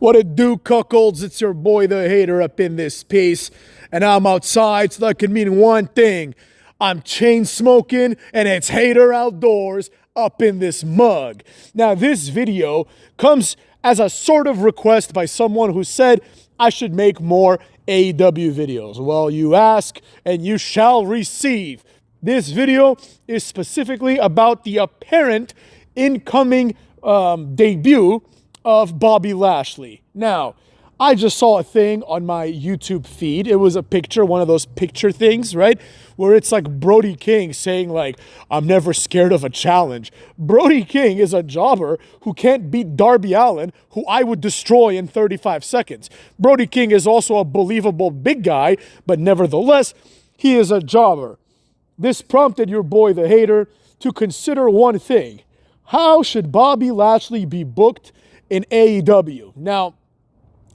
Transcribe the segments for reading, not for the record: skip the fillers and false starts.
What it do, cuckolds? It's your boy, the hater, up in this piece. And I'm outside, so that can mean one thing. I'm chain smoking, and it's hater outdoors up in this mug. Now, this video comes as a sort of request by someone who said I should make more AEW videos. Well, you ask, and you shall receive. This video is specifically about the apparent incoming debut of Bobby Lashley. Now, I just saw a thing on my YouTube feed. It was a picture, one of those picture things, right? Where it's like Brody King saying like, I'm never scared of a challenge. Brody King is a jobber who can't beat Darby Allin, who I would destroy in 35 seconds. Brody King is also a believable big guy, but nevertheless, he is a jobber. This prompted your boy, the hater, to consider one thing. How should Bobby Lashley be booked in AEW? Now,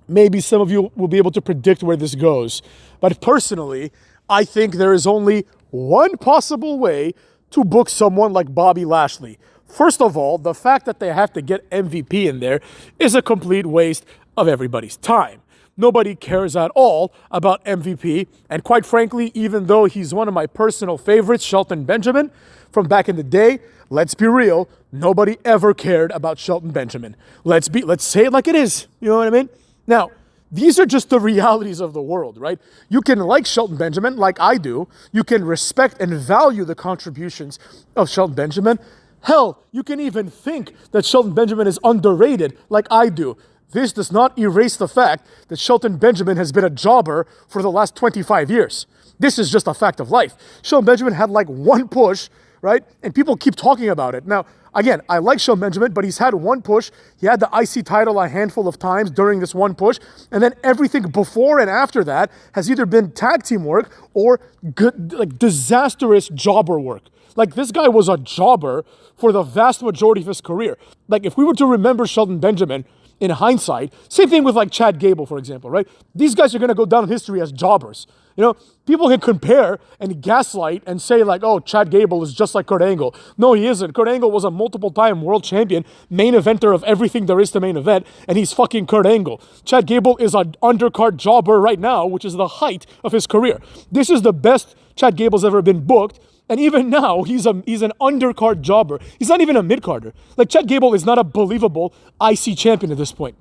maybe some of you will be able to predict where this goes. But personally, I think there is only one possible way to book someone like Bobby Lashley. First of all, the fact that they have to get MVP in there is a complete waste of everybody's time. Nobody cares at all about MVP. And quite frankly, even though he's one of my personal favorites, Shelton Benjamin, from back in the day, let's be real, nobody ever cared about Shelton Benjamin. Let's say it like it is. You know what I mean? Now, these are just the realities of the world, right? You can like Shelton Benjamin, like I do. You can respect and value the contributions of Shelton Benjamin. Hell, you can even think that Shelton Benjamin is underrated, like I do. This does not erase the fact that Shelton Benjamin has been a jobber for the last 25 years. This is just a fact of life. Shelton Benjamin had like one push, right? And people keep talking about it. Now, again, I like Shelton Benjamin, but he's had one push. He had the IC title a handful of times during this one push. And then everything before and after that has either been tag team work or good, like disastrous jobber work. Like, this guy was a jobber for the vast majority of his career. Like, if we were to remember Shelton Benjamin in hindsight, same thing with like Chad Gable, for example, right? These guys are going to go down in history as jobbers. You know, people can compare and gaslight and say like, oh, Chad Gable is just like Kurt Angle. No, he isn't. Kurt Angle was a multiple-time world champion, main eventer of everything there is to main event, and he's fucking Kurt Angle. Chad Gable is an undercard jobber right now, which is the height of his career. This is the best Chad Gable's ever been booked. And even now, he's an undercard jobber. He's not even a mid-carder. Like, Chad Gable is not a believable IC champion at this point.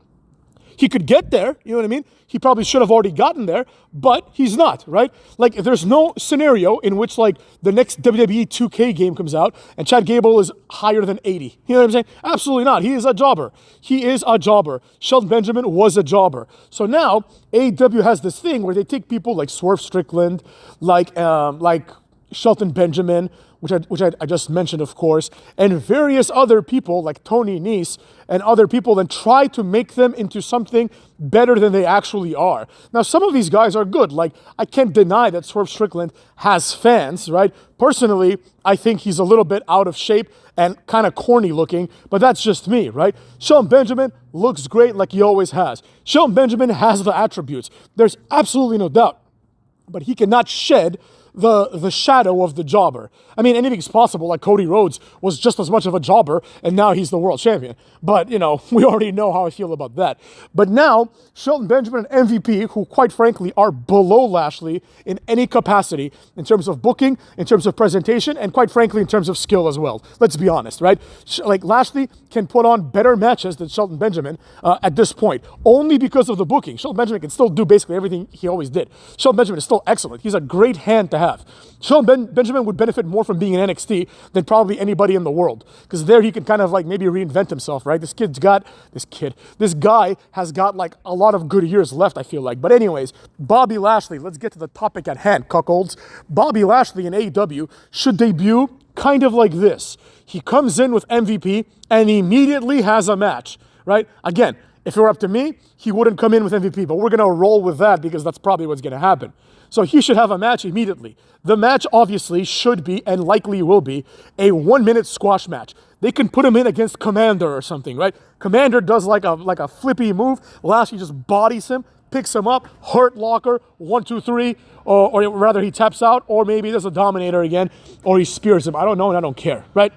He could get there, you know what I mean? He probably should have already gotten there, but he's not, right? Like, there's no scenario in which, like, the next WWE 2K game comes out and Chad Gable is higher than 80. You know what I'm saying? Absolutely not. He is a jobber. He is a jobber. Shelton Benjamin was a jobber. So now, AEW has this thing where they take people like Swerve Strickland, like Shelton Benjamin, which I just mentioned, of course, and various other people like Tony Nese and other people, and try to make them into something better than they actually are. Now, some of these guys are good. Like, I can't deny that Swerve Strickland has fans, right? Personally, I think he's a little bit out of shape and kind of corny looking, but that's just me, right? Shelton Benjamin looks great like he always has. Shelton Benjamin has the attributes. There's absolutely no doubt. But he cannot shed the shadow of the jobber. I mean, anything's possible. Like, Cody Rhodes was just as much of a jobber, and now he's the world champion. But, you know, we already know how I feel about that. But now, Shelton Benjamin and MVP, who quite frankly are below Lashley in any capacity, in terms of booking, in terms of presentation, and quite frankly, in terms of skill as well. Let's be honest, right? Like, Lashley can put on better matches than Shelton Benjamin at this point, only because of the booking. Shelton Benjamin can still do basically everything he always did. Shelton Benjamin is still excellent. He's a great hand to have. Shelton Benjamin would benefit more from being in NXT than probably anybody in the world, because there he can kind of like maybe reinvent himself, right? This guy has got like a lot of good years left, I feel like. But anyways, Bobby Lashley, let's get to the topic at hand, cuckolds. Bobby Lashley in AEW should debut kind of like this. He comes in with MVP and immediately has a match, right? Again, if it were up to me, he wouldn't come in with MVP, but we're going to roll with that because that's probably what's going to happen. So he should have a match immediately. The match obviously should be, and likely will be, a 1-minute squash match. They can put him in against Commander or something, right? Commander does like a flippy move. Lashley just bodies him, picks him up, hurt locker, 1, 2, 3, or rather he taps out, or maybe there's a Dominator again, or he spears him. I don't know and I don't care, right?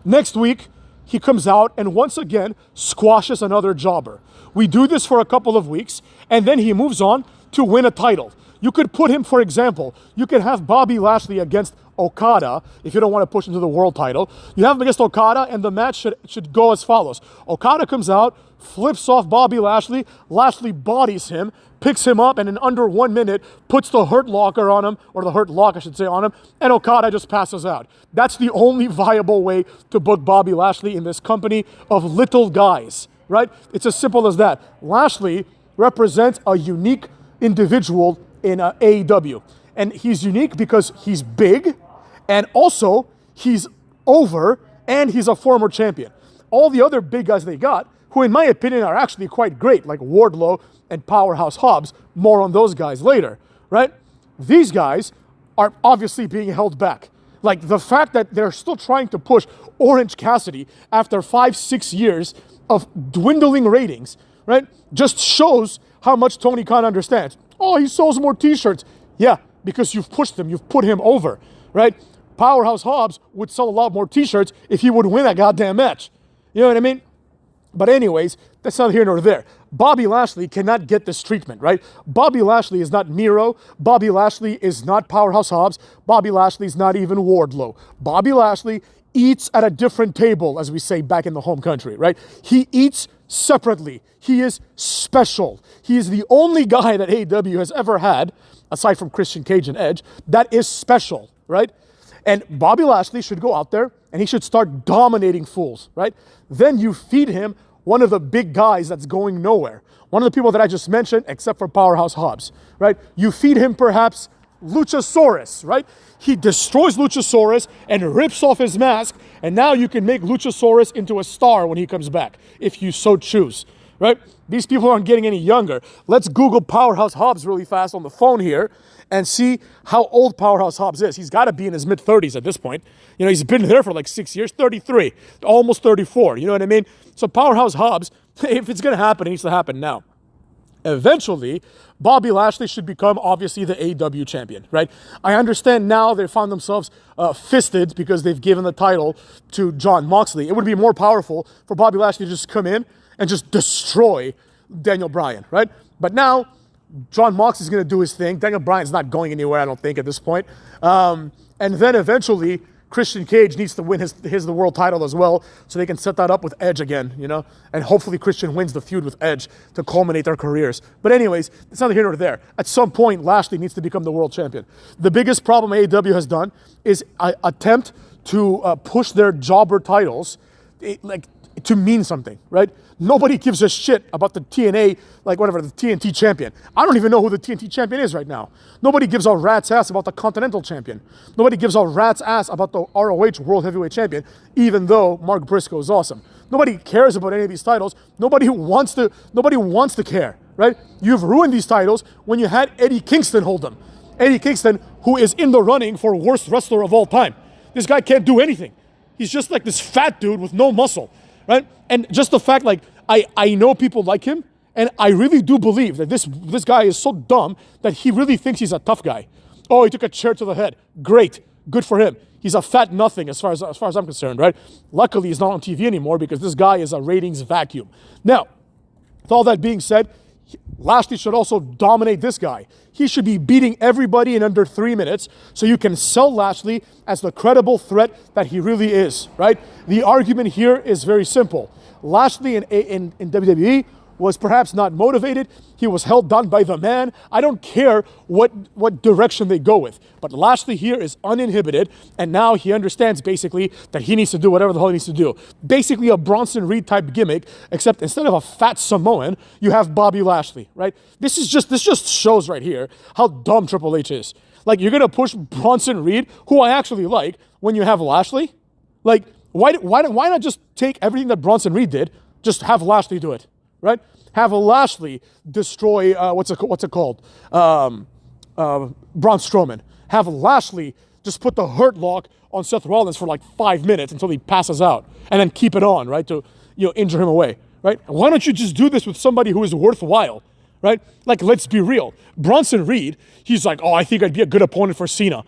Next week, he comes out and once again squashes another jobber. We do this for a couple of weeks, and then he moves on to win a title. You could put him, for example, you could have Bobby Lashley against Okada, if you don't want to push him to the world title. You have him against Okada, and the match should go as follows. Okada comes out, flips off Bobby Lashley, Lashley bodies him, picks him up, and in under 1 minute, puts the Hurt Locker on him, or the Hurt Lock, I should say, on him, and Okada just passes out. That's the only viable way to book Bobby Lashley in this company of little guys, right? It's as simple as that. Lashley represents a unique individual in AEW. And he's unique because he's big, and also he's over, and he's a former champion. All the other big guys they got, who in my opinion are actually quite great, like Wardlow and Powerhouse Hobbs, more on those guys later, right? These guys are obviously being held back. Like the fact that they're still trying to push Orange Cassidy after 5-6 years of dwindling ratings, right, just shows how much Tony Khan understands. Oh, he sells more t-shirts. Yeah, because you've pushed him, you've put him over, right? Powerhouse Hobbs would sell a lot more t-shirts if he would win that goddamn match. You know what I mean? But anyways, that's not here nor there. Bobby Lashley cannot get this treatment, right? Bobby Lashley is not Miro. Bobby Lashley is not Powerhouse Hobbs. Bobby Lashley is not even Wardlow. Bobby Lashley eats at a different table, as we say back in the home country, right? He eats separately. He is special. He is the only guy that AEW has ever had, aside from Christian Cage and Edge, that is special, right? And Bobby Lashley should go out there and he should start dominating fools, right? Then you feed him one of the big guys that's going nowhere. One of the people that I just mentioned, except for Powerhouse Hobbs, right? You feed him perhaps Luchasaurus, right? He destroys Luchasaurus and rips off his mask, and now you can make Luchasaurus into a star when he comes back, if you so choose, right? These people aren't getting any younger. Let's Google Powerhouse Hobbs really fast on the phone here and see how old Powerhouse Hobbs is. He's got to be in his mid-30s at this point. You know, he's been there for like 6 years, 33, almost 34, you know what I mean? So Powerhouse Hobbs, if it's going to happen, it needs to happen now. Eventually, Bobby Lashley should become, obviously, the AEW champion, right? I understand now they found themselves fisted because they've given the title to Jon Moxley. It would be more powerful for Bobby Lashley to just come in and just destroy Daniel Bryan, right? But now, Jon Moxley's going to do his thing. Daniel Bryan's not going anywhere, I don't think, at this point. And then eventually, Christian Cage needs to win the world title as well, so they can set that up with Edge again, you know? And hopefully Christian wins the feud with Edge to culminate their careers. But anyways, it's neither here nor there. At some point, Lashley needs to become the world champion. The biggest problem AEW has done is attempt to push their jobber titles to mean something, right? Nobody gives a shit about the TNA, the TNT champion. I don't even know who the TNT champion is right now. Nobody gives a rat's ass about the Continental champion. Nobody gives a rat's ass about the ROH World Heavyweight Champion, even though Mark Briscoe is awesome. Nobody cares about any of these titles. Nobody wants to care, right? You've ruined these titles when you had Eddie Kingston hold them. Eddie Kingston, who is in the running for worst wrestler of all time. This guy can't do anything. He's just like this fat dude with no muscle. Right? And just the fact, I know people like him, and I really do believe that this guy is so dumb that he really thinks he's a tough guy. Oh, he took a chair to the head. Great. Good for him. He's a fat nothing as far as I'm concerned, right? Luckily, he's not on TV anymore because this guy is a ratings vacuum. Now, with all that being said, Lashley should also dominate this guy. He should be beating everybody in under 3 minutes so you can sell Lashley as the credible threat that he really is, right? The argument here is very simple. Lashley in WWE was perhaps not motivated. He was held down by the man. I don't care what direction they go with. But Lashley here is uninhibited, and now he understands basically that he needs to do whatever the hell he needs to do. Basically a Bronson Reed type gimmick, except instead of a fat Samoan, you have Bobby Lashley, right? This just shows right here how dumb Triple H is. Like, you're going to push Bronson Reed, who I actually like, when you have Lashley? Like, why not just take everything that Bronson Reed did, just have Lashley do it? Right? Have a Lashley destroy, what's it called? Braun Strowman. Have Lashley just put the Hurt Lock on Seth Rollins for like 5 minutes until he passes out, and then keep it on, right, to injure him away, right? Why don't you just do this with somebody who is worthwhile, right? Like, let's be real. Bronson Reed, he's like, oh, I think I'd be a good opponent for Cena.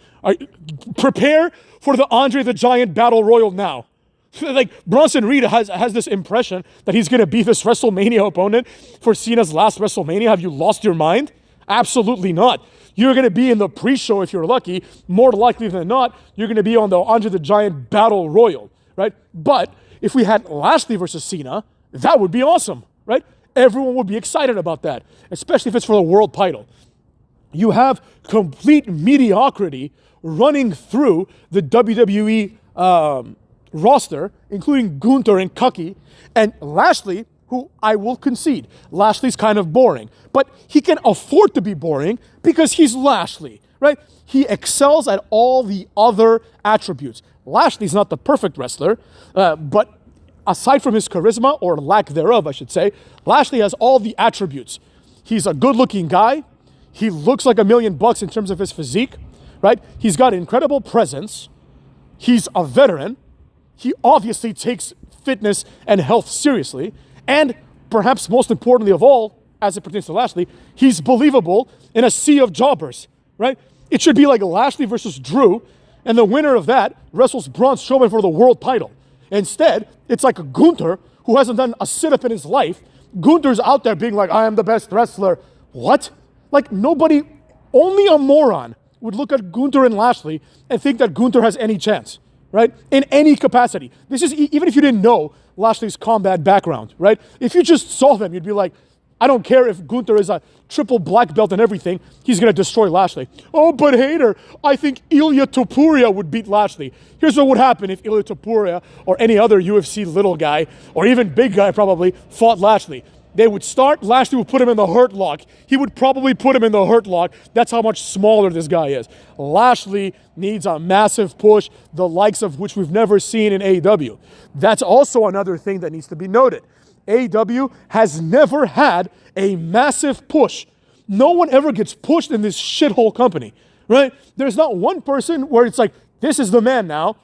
Prepare for the Andre the Giant Battle Royal now. Like, Bronson Reed has this impression that he's going to be this WrestleMania opponent for Cena's last WrestleMania. Have you lost your mind? Absolutely not. You're going to be in the pre-show if you're lucky. More likely than not, you're going to be on the Andre the Giant Battle Royal, right? But if we had Lashley versus Cena, that would be awesome, right? Everyone would be excited about that, especially if it's for the world title. You have complete mediocrity running through the WWE roster, including Gunther and Cucky, and Lashley, who I will concede, Lashley's kind of boring, but he can afford to be boring because he's Lashley, right? He excels at all the other attributes. Lashley's not the perfect wrestler, but aside from his charisma, or lack thereof, I should say, Lashley has all the attributes. He's a good-looking guy. He looks like $1 million in terms of his physique, right? He's got incredible presence. He's a veteran. He obviously takes fitness and health seriously. And perhaps most importantly of all, as it pertains to Lashley, he's believable in a sea of jobbers, right? It should be like Lashley versus Drew, and the winner of that wrestles Braun Strowman for the world title. Instead, it's like Gunther, who hasn't done a sit-up in his life. Gunther's out there being like, I am the best wrestler. What? Like, nobody, only a moron would look at Gunther and Lashley and think that Gunther has any chance, right? In any capacity. This is, even if you didn't know Lashley's combat background, right? If you just saw them, you'd be like, I don't care if Gunther is a triple black belt and everything, he's going to destroy Lashley. Oh, but Hater, I think Ilya Topuria would beat Lashley. Here's what would happen if Ilya Topuria or any other UFC little guy, or even big guy probably, fought Lashley. They would start, Lashley would put him in the hurt lock. He would probably put him in the hurt lock. That's how much smaller this guy is. Lashley needs a massive push, the likes of which we've never seen in AEW. That's also another thing that needs to be noted. AEW has never had a massive push. No one ever gets pushed in this shithole company, right? There's not one person where it's like, this is the man now.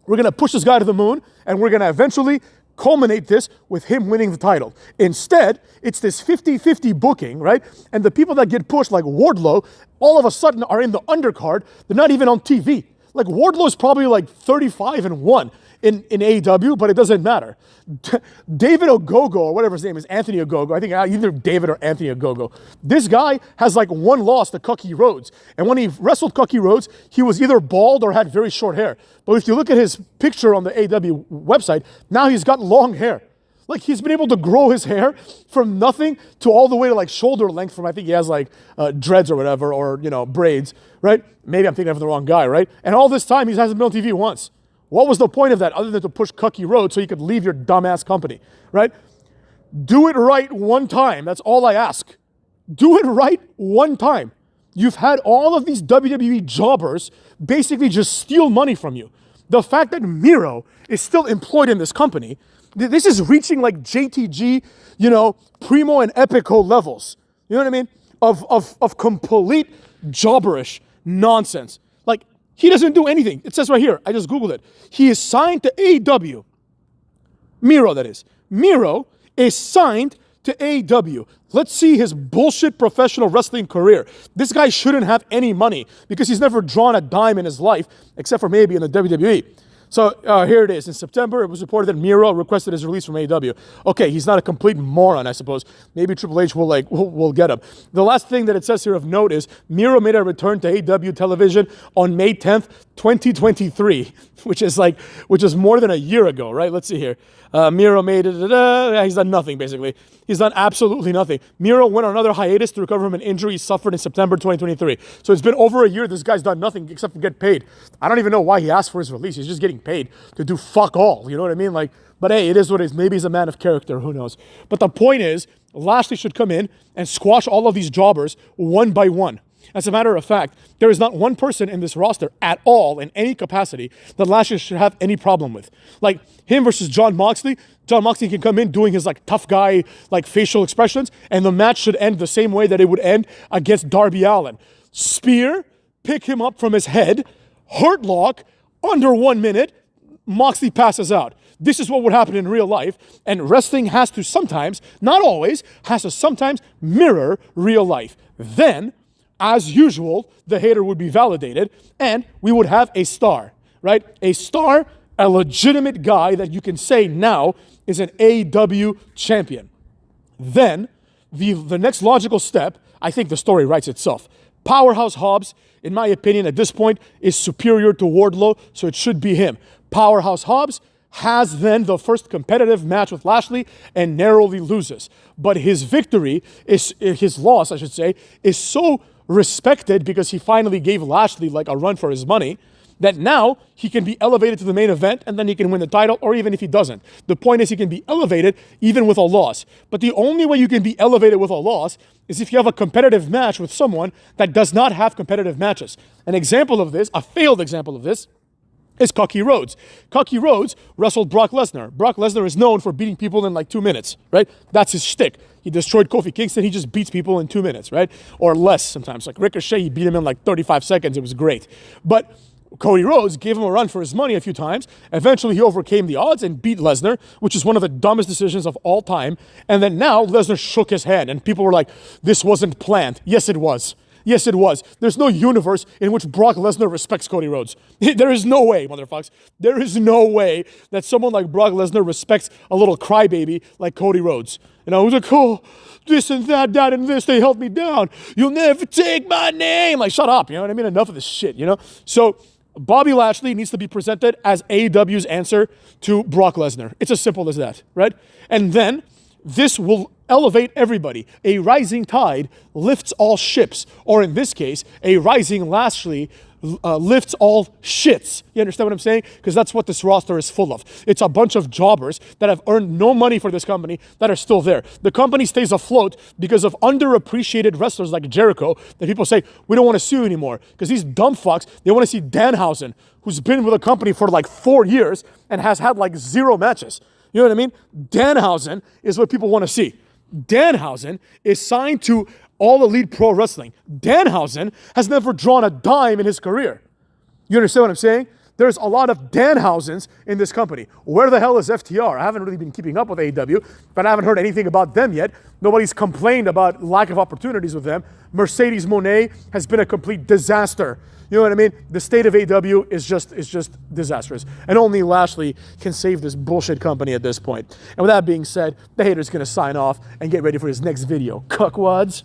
We're going to push this guy to the moon, and we're going to eventually culminate this with him winning the title. Instead, it's this 50-50 booking, right? And the people that get pushed, like Wardlow, all of a sudden are in the undercard. They're not even on TV. Like, Wardlow's probably like 35-1 in AEW, but it doesn't matter. David Ogogo, or whatever his name is, Anthony Ogogo, I think either David or Anthony Ogogo, this guy has like one loss to Cucky Rhodes. And when he wrestled Cucky Rhodes, he was either bald or had very short hair. But if you look at his picture on the AEW website, now he's got long hair. Like, he's been able to grow his hair from nothing to all the way to like shoulder length from, I think he has like dreads or whatever, or, you know, braids, right? Maybe I'm thinking of the wrong guy, right? And all this time, he hasn't been on TV once. What was the point of that other than to push Cucky Road so you could leave your dumbass company, right? Do it right one time. That's all I ask. Do it right one time. You've had all of these WWE jobbers basically just steal money from you. The fact that Miro is still employed in this company, this is reaching like JTG, you know, Primo and Epico levels. You know what I mean? Of complete jobberish nonsense. Like, he doesn't do anything. It says right here. I just Googled it. He is signed to AEW. Miro, that is. Miro is signed to AEW. Let's see his bullshit professional wrestling career. This guy shouldn't have any money because he's never drawn a dime in his life, except for maybe in the WWE. So here it is. In September, it was reported that Miro requested his release from AEW. Okay, he's not a complete moron, I suppose. Maybe Triple H will get him. The last thing that it says here of note is Miro made a return to AEW television on May 10th, 2023, which is more than a year ago, right? Let's see here. Miro made it. He's done nothing, basically. He's done absolutely nothing. Miro went on another hiatus to recover from an injury he suffered in September 2023. So it's been over a year. This guy's done nothing except to get paid. I don't even know why he asked for his release. He's just getting paid to do fuck all. You know what I mean? Like, but hey, it is what it is. Maybe he's a man of character. Who knows? But the point is, Lashley should come in and squash all of these jobbers one by one. As a matter of fact, there is not one person in this roster at all in any capacity that Lashley should have any problem with. Like, him versus Jon Moxley. Jon Moxley can come in doing his like tough guy like facial expressions, and the match should end the same way that it would end against Darby Allin. Spear, pick him up from his head, hurt lock, under 1 minute, Moxley passes out. This is what would happen in real life, and wrestling has to sometimes, not always, has to sometimes mirror real life. Then, as usual, the hater would be validated, and we would have a star, right? A star a legitimate guy that you can say now is an AEW champion. Then, the next logical step, I think the story writes itself. Powerhouse Hobbs, in my opinion, at this point, is superior to Wardlow, so it should be him. Powerhouse Hobbs has then the first competitive match with Lashley and narrowly loses. But his loss, I should say, is so respected because he finally gave Lashley like a run for his money that now he can be elevated to the main event and then he can win the title, or even if he doesn't. The point is he can be elevated even with a loss. But the only way you can be elevated with a loss is if you have a competitive match with someone that does not have competitive matches. An example of this, a failed example of this, is Cody Rhodes. Cody Rhodes wrestled Brock Lesnar. Brock Lesnar is known for beating people in like 2 minutes, right? That's his shtick. He destroyed Kofi Kingston. He just beats people in 2 minutes, right? Or less sometimes. Like Ricochet, he beat him in like 35 seconds. It was great. But Cody Rhodes gave him a run for his money a few times. Eventually, he overcame the odds and beat Lesnar, which is one of the dumbest decisions of all time. And then now Lesnar shook his hand and people were like, this wasn't planned. Yes, it was. Yes, it was. There's no universe in which Brock Lesnar respects Cody Rhodes. There is no way, motherfuckers. There is no way that someone like Brock Lesnar respects a little crybaby like Cody Rhodes. You know, who's like, oh, this and that, that and this, they held me down. You'll never take my name. Like, shut up. You know what I mean? Enough of this shit, you know? So Bobby Lashley needs to be presented as AEW's answer to Brock Lesnar. It's as simple as that, right? And then this will elevate everybody. A rising tide lifts all ships, or in this case, a rising Lashley lifts all shits. You understand what I'm saying? Because that's what this roster is full of. It's a bunch of jobbers that have earned no money for this company that are still there. The company stays afloat because of underappreciated wrestlers like Jericho that people say, we don't want to see you anymore. Because these dumb fucks, they want to see Danhausen, who's been with the company for like 4 years and has had like 0 matches. You know what I mean? Danhausen is what people want to see. Danhausen is signed to All Elite Pro Wrestling. Danhausen has never drawn a dime in his career. You understand what I'm saying? There's a lot of Danhausens in this company. Where the hell is FTR? I haven't really been keeping up with AEW, but I haven't heard anything about them yet. Nobody's complained about lack of opportunities with them. Mercedes Moné has been a complete disaster. You know what I mean? The state of AEW is just disastrous. And only Lashley can save this bullshit company at this point. And with that being said, the hater's going to sign off and get ready for his next video. Cuckwads.